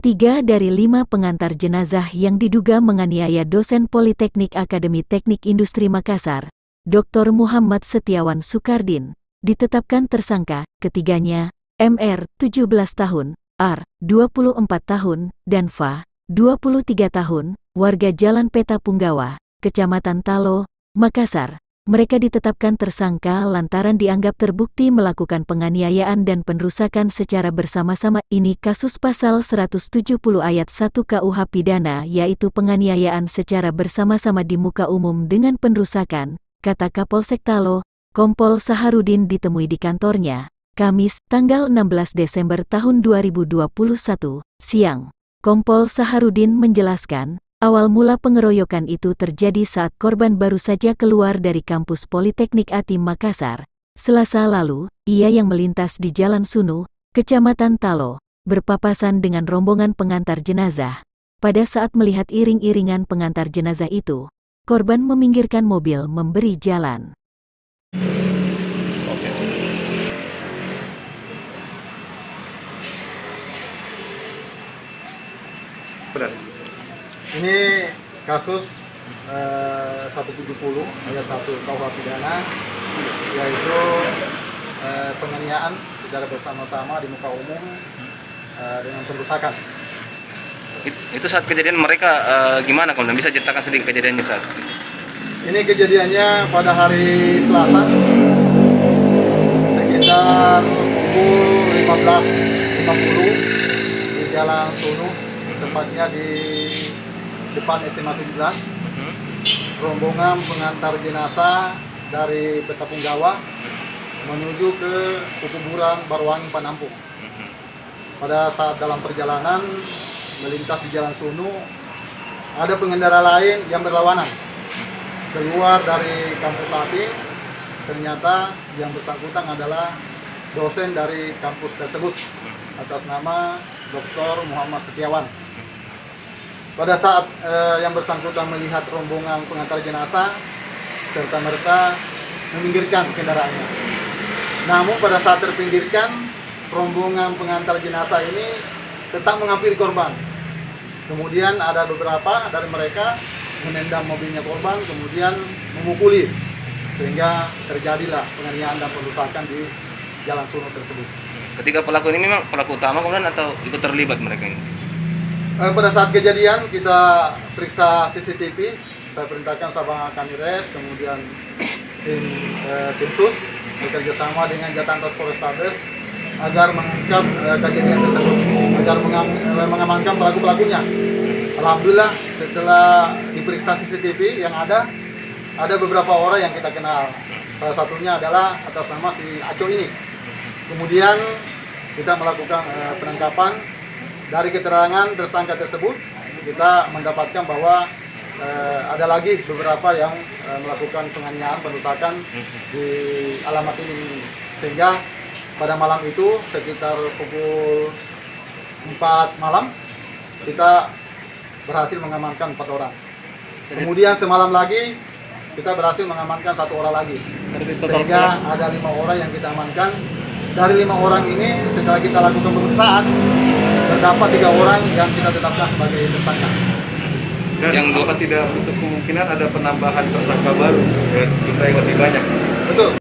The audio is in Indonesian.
3 dari 5 pengantar jenazah yang diduga menganiaya dosen Politeknik Akademi Teknik Industri Makassar, Dr. Muhammad Setiawan Sukardin, ditetapkan tersangka. Ketiganya, MR, 17 tahun, R, 24 tahun, dan FA, 23 tahun, warga Jalan Peta Punggawa, Kecamatan Talo, Makassar. Mereka ditetapkan tersangka lantaran dianggap terbukti melakukan penganiayaan dan penrusakan secara bersama-sama. Ini kasus pasal 170 ayat 1 KUH pidana, yaitu penganiayaan secara bersama-sama di muka umum dengan penrusakan, kata Kapolsek Talo, Kompol Saharudin ditemui di kantornya, Kamis, tanggal 16 Desember tahun 2021, siang. Kompol Saharudin menjelaskan, awal mula pengeroyokan itu terjadi saat korban baru saja keluar dari kampus Politeknik ATIM Makassar. Selasa lalu, ia yang melintas di Jalan Sunu, Kecamatan Talo, berpapasan dengan rombongan pengantar jenazah. Pada saat melihat iring-iringan pengantar jenazah itu, korban meminggirkan mobil memberi jalan. Benar. Ini kasus 170 ayat 1 KUH pidana, yaitu penganiayaan secara bersama-sama di muka umum dengan perusakan. Itu saat kejadian mereka gimana, kalau bisa ceritakan sedikit kejadiannya saat? Ini kejadiannya pada hari Selasa sekitar pukul 15.50 di Jalan Sunu, tepatnya di depan SMA 17. Rombongan pengantar jenazah dari Peta Punggawa menuju ke kuburan Baruwangi Panampung. Pada saat dalam perjalanan melintas di Jalan Sunu, ada pengendara lain yang berlawanan keluar dari kampus ATIM. Ternyata yang bersangkutan adalah dosen dari kampus tersebut atas nama Dr. Muhammad Setiawan. Pada saat yang bersangkutan melihat rombongan pengantar jenazah, serta-merta meminggirkan kendaraannya. Namun pada saat terpinggirkan, rombongan pengantar jenazah ini tetap menghampiri korban. Kemudian ada beberapa dari mereka menendang mobilnya korban, kemudian memukuli, sehingga terjadilah penganiayaan dan perusakan di Jalan Sunu tersebut. Ketika pelaku ini memang pelaku utama kemudian atau ikut terlibat mereka ini? Pada saat kejadian kita periksa CCTV, saya perintahkan Sabang Kanires, kemudian tim sus bekerja sama dengan Jatanras Polrestabes agar mengungkap kejadian tersebut, agar mengamankan pelaku-pelakunya. Alhamdulillah setelah diperiksa CCTV yang ada beberapa orang yang kita kenal. Salah satunya adalah atas nama si Aco ini. Kemudian kita melakukan penangkapan. Dari keterangan tersangka tersebut, kita mendapatkan bahwa ada lagi beberapa yang melakukan penganiayaan, perusakan di alamat ini. Sehingga pada malam itu sekitar pukul 4 malam kita berhasil mengamankan 4 orang. Kemudian semalam lagi kita berhasil mengamankan 1 orang lagi. Sehingga ada 5 orang yang kita amankan. Dari 5 orang ini setelah kita lakukan pemeriksaan, terdapat 3 orang yang kita tetapkan sebagai tersangka. Dan yang tidak untuk kemungkinan ada penambahan tersangka baru, kita yang lebih banyak. Betul.